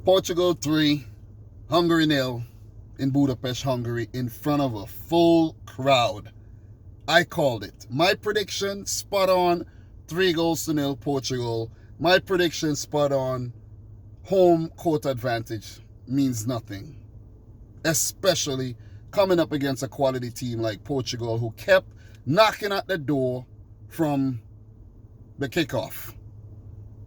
Portugal 3, Hungary 0 in Budapest, Hungary, in front of a full crowd. I called it. My prediction, spot on, 3-0 Portugal. My prediction, spot on, home court advantage means nothing. Especially coming up against a quality team like Portugal, who kept knocking at the door from the kickoff.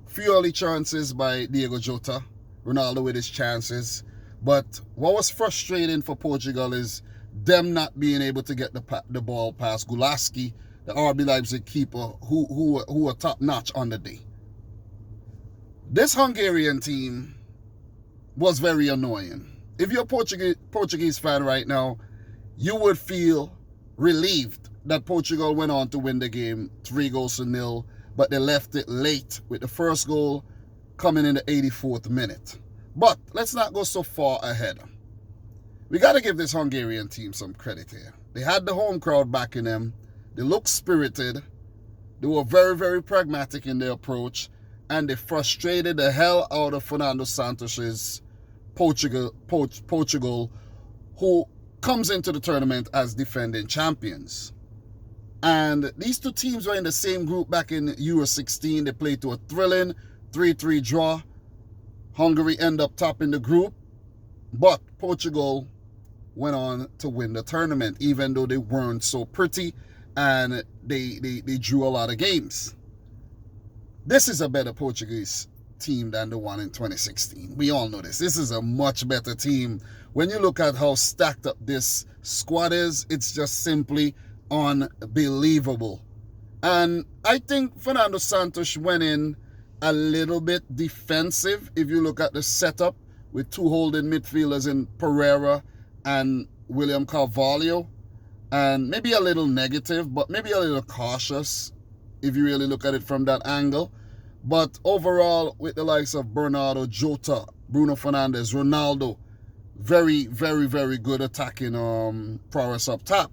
Few early chances by Diego Jota, Ronaldo with his chances. But what was frustrating for Portugal is them not being able to get the ball past Gulaski, the RB Leipzig keeper, who were top-notch on the day. This Hungarian team was very annoying. If you're a Portuguese fan right now, you would feel relieved that Portugal went on to win the game 3-0, but they left it late with the first goal coming in the 84th minute. But let's not go so far ahead. We got to give this Hungarian team some credit here. They had the home crowd backing them. They looked spirited. They were very, very pragmatic in their approach. And they frustrated the hell out of Fernando Santos's Portugal, who comes into the tournament as defending champions. And these two teams were in the same group back in Euro 16. They played to a thrilling 3-3 draw. Hungary ended up topping the group, but Portugal went on to win the tournament, even though they weren't so pretty and they drew a lot of games. This is a better Portuguese team than the one in 2016. We all know this. This is a much better team. When you look at how stacked up this squad is, it's just simply unbelievable. And I think Fernando Santos went in a little bit defensive if you look at the setup with two holding midfielders in Pereira and William Carvalho, and maybe a little negative, but maybe a little cautious if you really look at it from that angle. But overall, with the likes of Bernardo, Jota, Bruno Fernandes, Ronaldo, very, very, very good attacking prowess up top.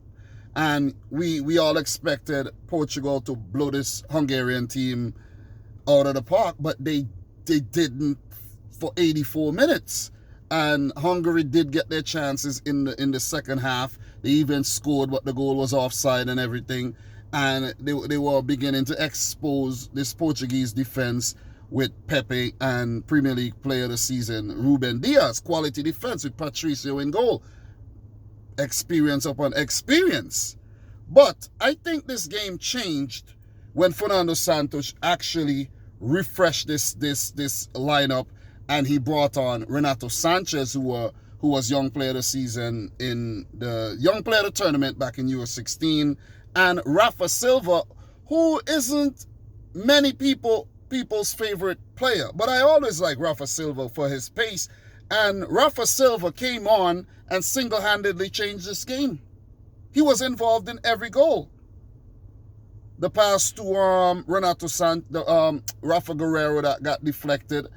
And we all expected Portugal to blow this Hungarian team out of the park, but they didn't for 84 minutes. And Hungary did get their chances in the second half. They even scored, but the goal was offside and everything. And they were beginning to expose this Portuguese defense with Pepe and Premier League Player of the Season Ruben Dias. Quality defense with Patricio in goal. Experience upon experience. But I think this game changed when Fernando Santos actually refreshed this lineup, and he brought on Renato Sanchez, who was Young Player of the Season in the Young Player of the Tournament back in Euro 16, and Rafa Silva, who isn't many people's favorite player, but I always like Rafa Silva for his pace, and Rafa Silva came on and single-handedly changed this game. He was involved in every goal. The pass to Rafa Guerreiro that got deflected.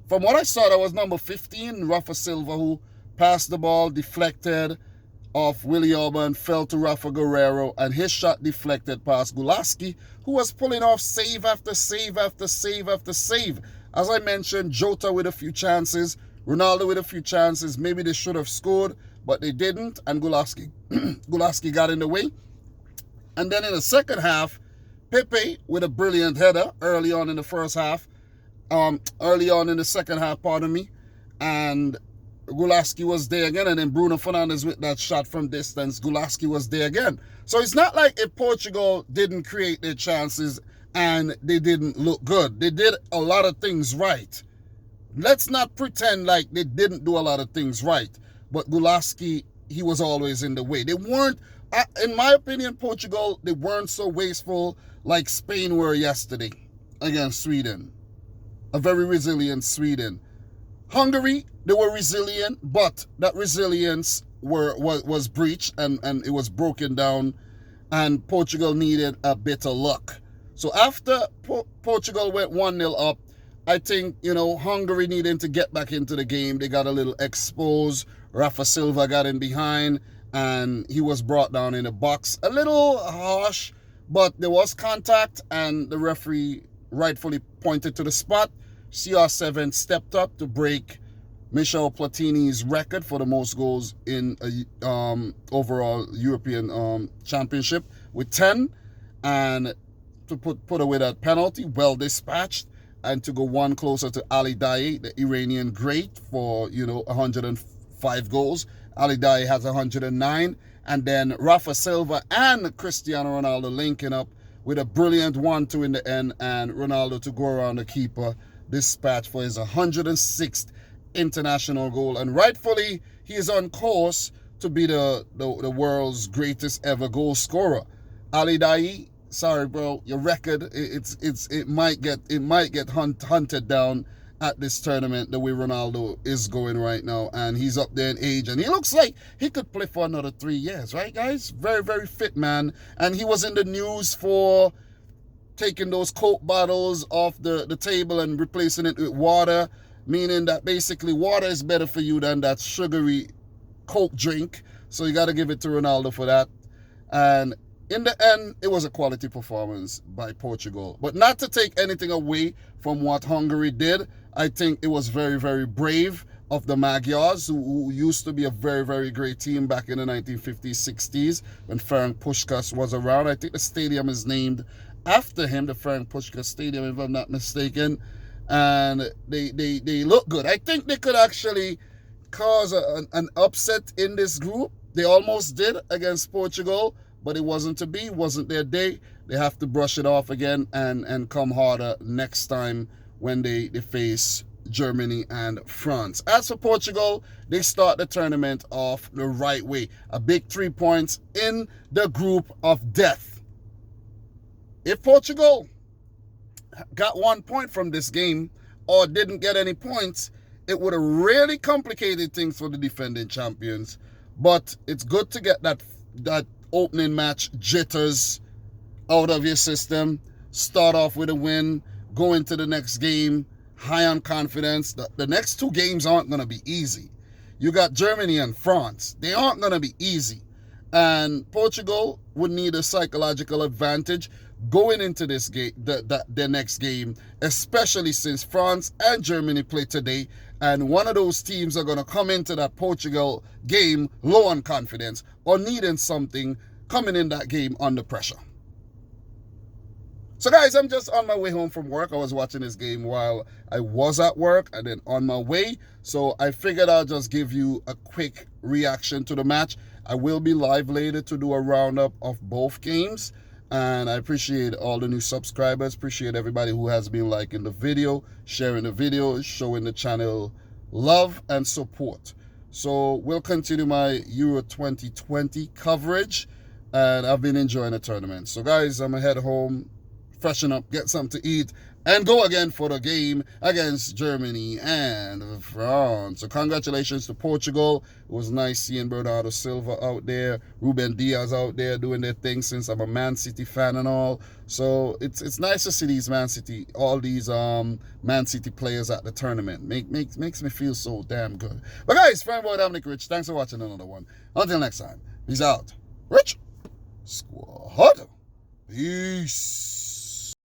From what I saw, that was number 15, Rafa Silva, who passed the ball, deflected off Willy Orban, fell to Rafa Guerreiro, and his shot deflected past Gulaski, who was pulling off save after save after save after save. As I mentioned, Jota with a few chances, Ronaldo with a few chances. Maybe they should have scored, but they didn't, and Gulaski got in the way. And then in the second half, Pepe with a brilliant header early on in the second half, and Gulaski was there again, and then Bruno Fernandes with that shot from distance, Gulaski was there again. So it's not like if Portugal didn't create their chances and they didn't look good. They did a lot of things right. Let's not pretend like they didn't do a lot of things right. But Gulaski, he was always in the way. They weren't, in my opinion, Portugal, they weren't so wasteful like Spain were yesterday against Sweden. A very resilient Sweden. Hungary, they were resilient, but that resilience was breached and it was broken down, and Portugal needed a bit of luck. So after Portugal went 1-0 up, I think, Hungary needed to get back into the game. They got a little exposed. Rafa Silva got in behind, and he was brought down in the box. A little harsh, but there was contact, and the referee rightfully pointed to the spot. CR7 stepped up to break Michel Platini's record for the most goals in a overall European championship with 10, and to put away that penalty, well dispatched, and to go one closer to Ali Daei, the Iranian great, for 105 goals. Ali Daei has 109, and then Rafa Silva and Cristiano Ronaldo linking up with a brilliant 1-2 in the end, and Ronaldo to go around the keeper, dispatch for his 106th international goal, and rightfully he is on course to be the world's greatest ever goal scorer. Ali Daei, sorry bro, your record it might get hunted down at this tournament the way Ronaldo is going right now, and he's up there in age, and he looks like he could play for another 3 years, right guys? Very, very fit man, and he was in the news for taking those Coke bottles off the table and replacing it with water, meaning that basically water is better for you than that sugary Coke drink. So you got to give it to Ronaldo for that. And in the end, it was a quality performance by Portugal. But not to take anything away from what Hungary did, I think it was very, very brave of the Magyars, who used to be a very, very great team back in the 1950s, 60s, when Ferenc Puskás was around. I think the stadium is named after him, the Ferenc Puskás Stadium, if I'm not mistaken. And they look good. I think they could actually cause an upset in this group. They almost did against Portugal, but it wasn't to be, wasn't their day. They have to brush it off again and come harder next time when they face Germany and France. As for Portugal, they start the tournament off the right way. A big 3 points in the group of death. If Portugal got 1 point from this game or didn't get any points, it would have really complicated things for the defending champions. But it's good to get that opening match jitters out of your system, start off with a win, go into the next game high on confidence. The next 2 games aren't going to be easy. You got Germany and France. They aren't going to be easy. And Portugal would need a psychological advantage going into this game, the next game, especially since France and Germany play today, and one of those teams are going to come into that Portugal game low on confidence or needing something, coming in that game under pressure. So guys, I'm just on my way home from work. I was watching this game while I was at work and then on my way. So I figured I'll just give you a quick reaction to the match. I will be live later to do a roundup of both games. And I appreciate all the new subscribers. Appreciate everybody who has been liking the video, sharing the video, showing the channel love and support. So we'll continue my Euro 2020 coverage. And I've been enjoying the tournament. So guys, I'm going to head home, freshen up, get something to eat, and go again for the game against Germany and France. So congratulations to Portugal. It was nice seeing Bernardo Silva out there, Ruben Diaz out there doing their thing, since I'm a Man City fan and all. So it's nice to see these all these Man City players at the tournament. Makes me feel so damn good. But guys, friend boy Dominic Rich, thanks for watching another one. Until next time, peace out. Rich Squad. Peace.